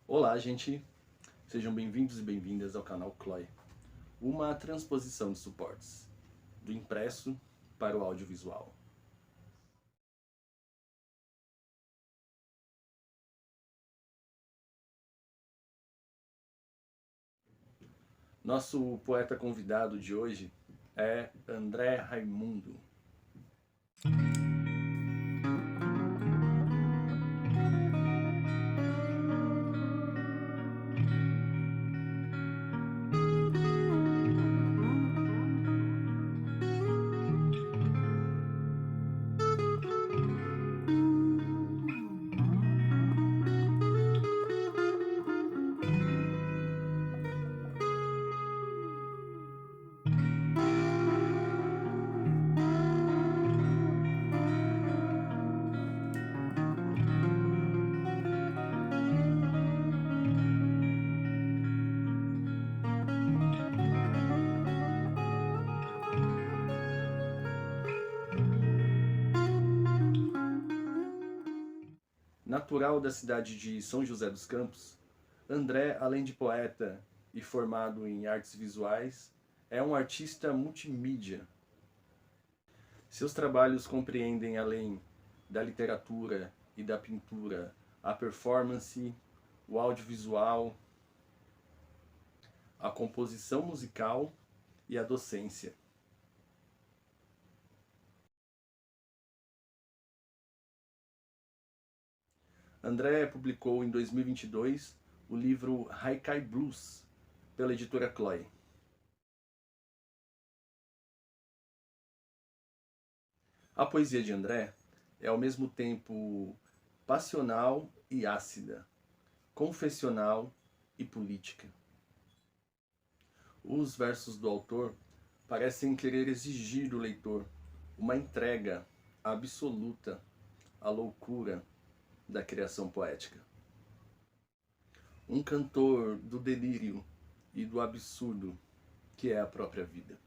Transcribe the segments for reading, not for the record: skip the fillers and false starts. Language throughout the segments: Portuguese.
Olá, gente. Sejam bem-vindos e bem-vindas ao canal Cloy, uma transposição de suportes, do impresso para o audiovisual. Nosso poeta convidado de hoje é André Raimundo. Natural da cidade de São José dos Campos, André, além de poeta e formado em artes visuais, é um artista multimídia. Seus trabalhos compreendem, além da literatura e da pintura, a performance, o audiovisual, a composição musical e a docência. André publicou em 2022 o livro Haikai Blues, pela editora Cloy. A poesia de André é ao mesmo tempo passional e ácida, confessional e política. Os versos do autor parecem querer exigir do leitor uma entrega absoluta à loucura da criação poética. Um cantor do delírio e do absurdo que é a própria vida.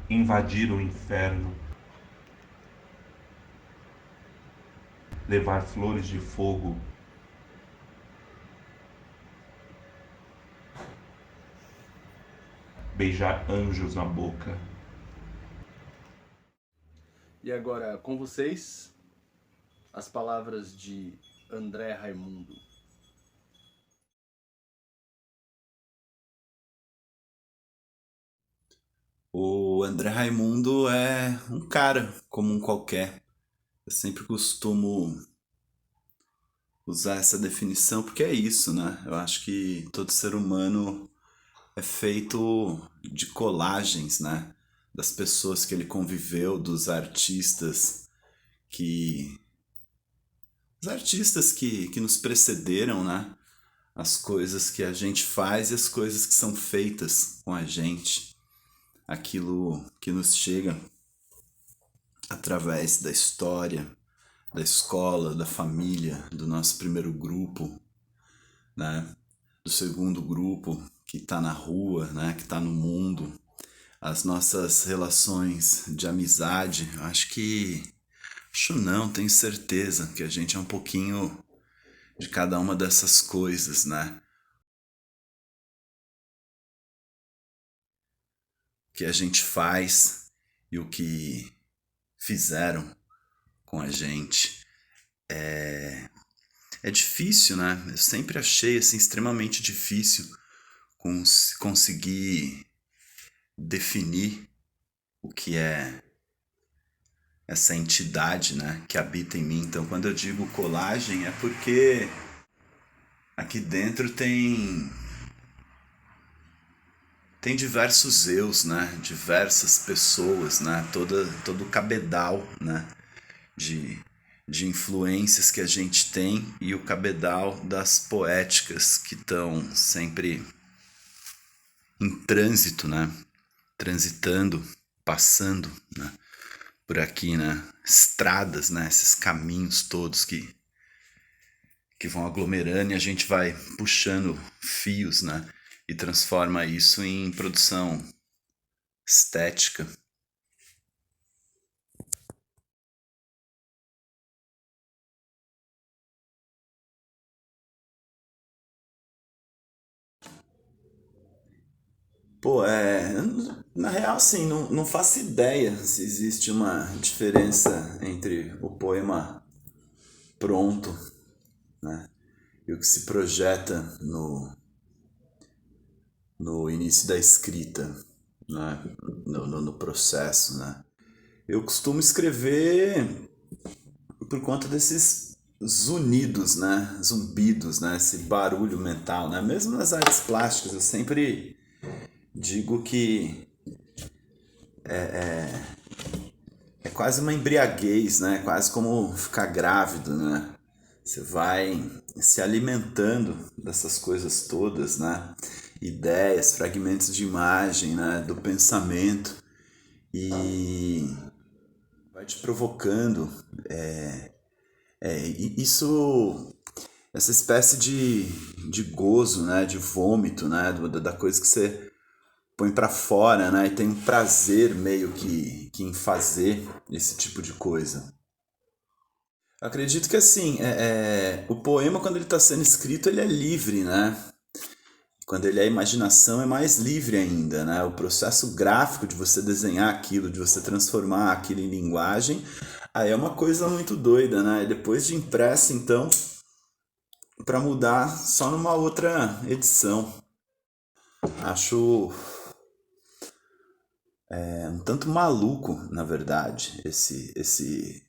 Invadir o inferno, levar flores de fogo, beijar anjos na boca. E agora, com vocês, as palavras de André Raimundo. O André Raimundo é um cara como um qualquer. Eu sempre costumo usar essa definição porque é isso, né? Eu acho que todo ser humano é feito de colagens, né? Das pessoas que ele conviveu, dos artistas que. Os artistas que nos precederam, né? As coisas que a gente faz e as coisas que são feitas com a gente. Aquilo que nos chega através da história, da escola, da família, do nosso primeiro grupo, né? Do segundo grupo que está na rua, né? Que está no mundo, as nossas relações de amizade. Acho não, tenho certeza que a gente é um pouquinho de cada uma dessas coisas, né? O que a gente faz e o que fizeram com a gente. É difícil, né? Eu sempre achei assim extremamente difícil conseguir definir o que é essa entidade, né, que habita em mim. Então, quando eu digo colagem, é porque aqui dentro tem diversos eus, né, diversas pessoas, né, todo o cabedal, né, de de influências que a gente tem e o cabedal das poéticas que estão sempre em trânsito, né? Transitando, passando, né? Por aqui, né? Estradas, né? Esses caminhos todos que que vão aglomerando e a gente vai puxando fios, né? E transforma isso em produção estética. Pô, na real, assim, não faço ideia se existe uma diferença entre o poema pronto, né, e o que se projeta no início da escrita, né, no processo, né. Eu costumo escrever por conta desses zunidos, né, zumbidos, né, esse barulho mental, né, mesmo nas artes plásticas, eu sempre digo que é quase uma embriaguez, né? Quase como ficar grávido, né? Você vai se alimentando dessas coisas todas, né? Ideias, fragmentos de imagem, né? Do pensamento e vai te provocando. Isso, essa espécie de gozo, né? De vômito, né? Da coisa que você põe pra fora, né? E tem um prazer meio que em fazer esse tipo de coisa. Eu acredito que assim, o poema quando ele está sendo escrito ele é livre, né? Quando ele é imaginação é mais livre ainda, né? O processo gráfico de você desenhar aquilo, de você transformar aquilo em linguagem, aí é uma coisa muito doida, né? E depois de impressa, então, para mudar só numa outra edição. Acho um tanto maluco, na verdade, esse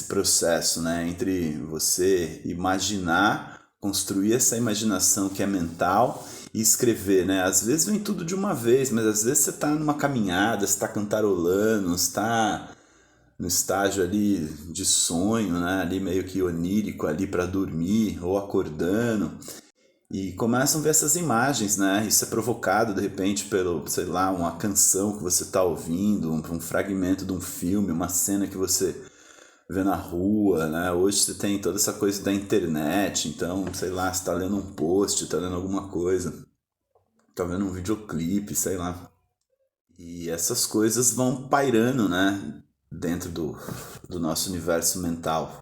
processo, né, entre você imaginar, construir essa imaginação que é mental e escrever, né? Às vezes vem tudo de uma vez, mas às vezes você está numa caminhada, você está cantarolando, você está no estágio ali de sonho, né, ali meio que onírico ali para dormir ou acordando. E começam a ver essas imagens, né? Isso é provocado de repente pelo, sei lá, uma canção que você está ouvindo, um fragmento de um filme, uma cena que você vê na rua, né? Hoje você tem toda essa coisa da internet, então, sei lá, você está lendo um post, está lendo alguma coisa, está vendo um videoclipe, sei lá. E essas coisas vão pairando, né? Dentro do nosso universo mental.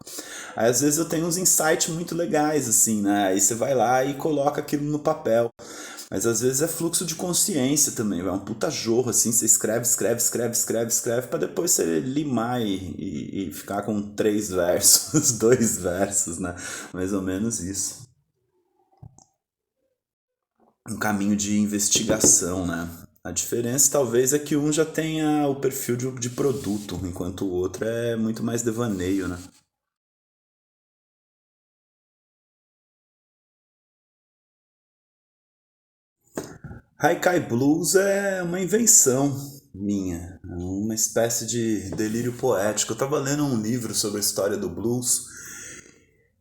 Aí às vezes eu tenho uns insights muito legais, assim, né? Aí você vai lá e coloca aquilo no papel. Mas às vezes é fluxo de consciência também, é um puta jorro, assim, você escreve, pra depois você limar e ficar com 3 versos, 2 versos, né? Mais ou menos isso. Um caminho de investigação, né? A diferença talvez é que um já tenha o perfil de produto, enquanto o outro é muito mais devaneio, né? Haikai Blues é uma invenção minha, é uma espécie de delírio poético. Eu estava lendo um livro sobre a história do blues,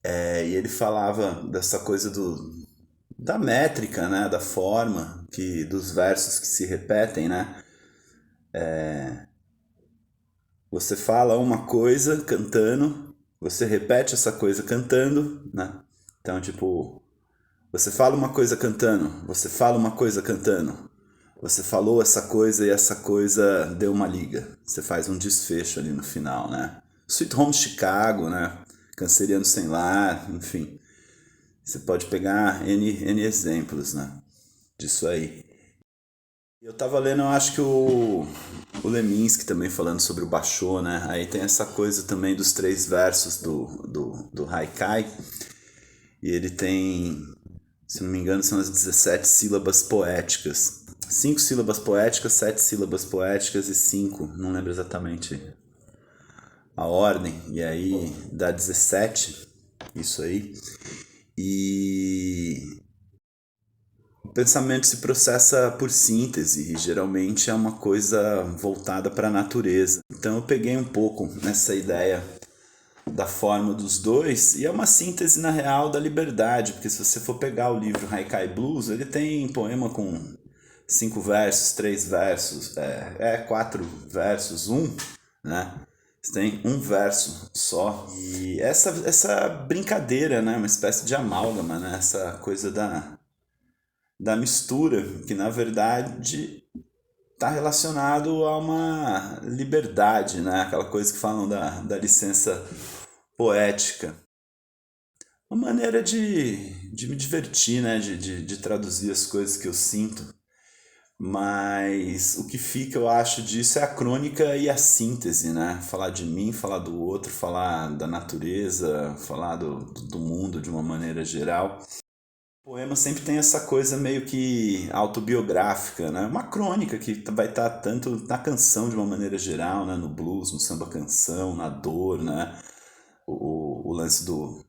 e ele falava dessa coisa da métrica, né, da forma, dos versos que se repetem, né? Você fala uma coisa cantando, você repete essa coisa cantando, né? Então, tipo, você fala uma coisa cantando, você fala uma coisa cantando. Você falou essa coisa e essa coisa deu uma liga. Você faz um desfecho ali no final, né? Sweet Home Chicago, né? Canceriano Sem Lar, enfim. Você pode pegar N exemplos, né? Disso aí. Eu tava lendo, eu acho que o Leminski também falando sobre o Basho, né? Aí tem essa coisa também dos 3 versos do Haikai. E ele tem, se não me engano, são as 17 sílabas poéticas. 5 sílabas poéticas, 7 sílabas poéticas e 5, não lembro exatamente a ordem. E aí dá 17, isso aí. E o pensamento se processa por síntese, e geralmente é uma coisa voltada para a natureza. Então eu peguei um pouco nessa ideia da forma dos dois, e é uma síntese na real da liberdade, porque se você for pegar o livro Haikai Blues, ele tem poema com 5 versos, 3 versos, 4 versos, 1, né? Você tem um verso só. E essa brincadeira, né? Uma espécie de amálgama, né? Essa coisa da mistura, que na verdade está relacionado a uma liberdade, né? Aquela coisa que falam da licença poética. Uma maneira de me divertir, né? De traduzir as coisas que eu sinto. Mas o que fica, eu acho, disso é a crônica e a síntese, né? Falar de mim, falar do outro, falar da natureza, falar do mundo de uma maneira geral. O poema sempre tem essa coisa meio que autobiográfica, né? Uma crônica que vai estar tanto na canção de uma maneira geral, né? No blues, no samba-canção, na dor, né? O lance do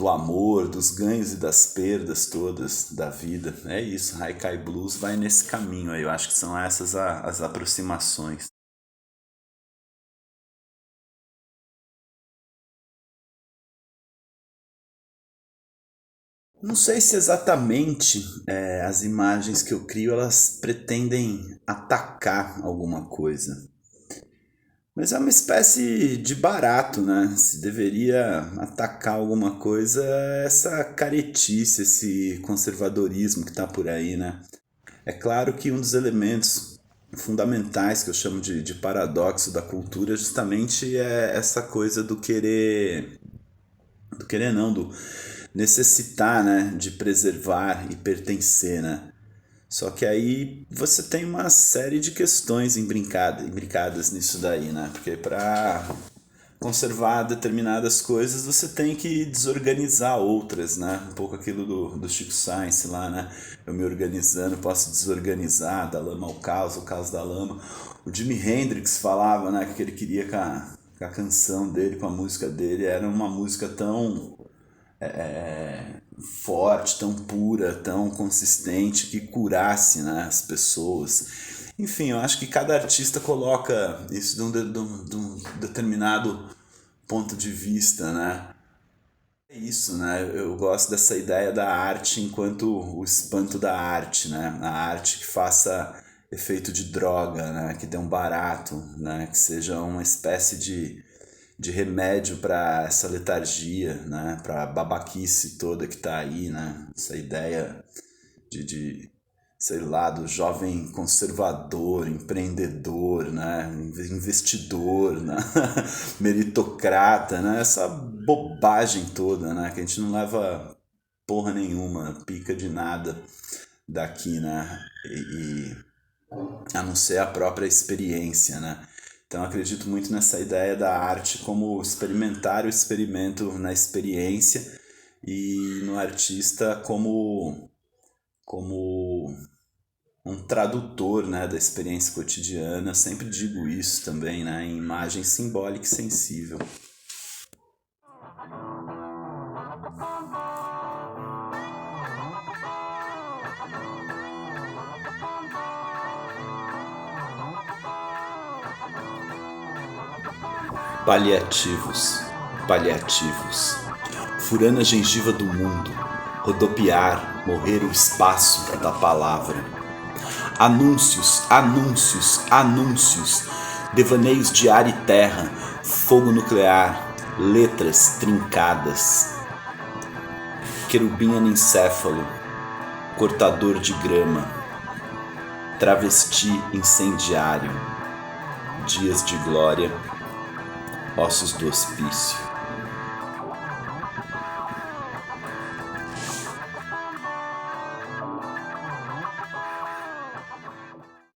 amor, dos ganhos e das perdas todas da vida. É isso, Haikai Blues vai nesse caminho aí. Eu acho que são essas as aproximações. Não sei se exatamente as imagens que eu crio elas pretendem atacar alguma coisa. Mas é uma espécie de barato, né? Se deveria atacar alguma coisa, é essa caretice, esse conservadorismo que está por aí, né? É claro que um dos elementos fundamentais que eu chamo de paradoxo da cultura justamente é essa coisa do querer não, do necessitar, né, de preservar e pertencer, né? Só que aí você tem uma série de questões imbricadas nisso daí, né? Porque para conservar determinadas coisas você tem que desorganizar outras, né? Um pouco aquilo do Chico Science lá, né? Eu me organizando, posso desorganizar, da lama ao caos, o caos da lama. O Jimi Hendrix falava, né, que ele queria que a canção dele, com a música dele, era uma música tão forte, tão pura, tão consistente, que curasse, né, as pessoas. Enfim, eu acho que cada artista coloca isso de um determinado ponto de vista, né? É isso, né? Eu gosto dessa ideia da arte enquanto o espanto da arte, né? A arte que faça efeito de droga, né? Que dê um barato, né? Que seja uma espécie de remédio para essa letargia, né? Para a babaquice toda que tá aí, né? Essa ideia sei lá, do jovem conservador, empreendedor, né? Investidor, né? Meritocrata, né? Essa bobagem toda, né? Que a gente não leva porra nenhuma, pica de nada daqui, né? A não ser a própria experiência, né? Então eu acredito muito nessa ideia da arte como experimentar o experimento na experiência e no artista como um tradutor, né, da experiência cotidiana. Sempre digo isso também, né, em imagem simbólica e sensível. Paliativos, paliativos, furando a gengiva do mundo, rodopiar, morrer o espaço da palavra. Anúncios, anúncios, anúncios, devaneios de ar e terra, fogo nuclear, letras trincadas. Querubim anencéfalo, cortador de grama, travesti incendiário, dias de glória, ossos do hospício.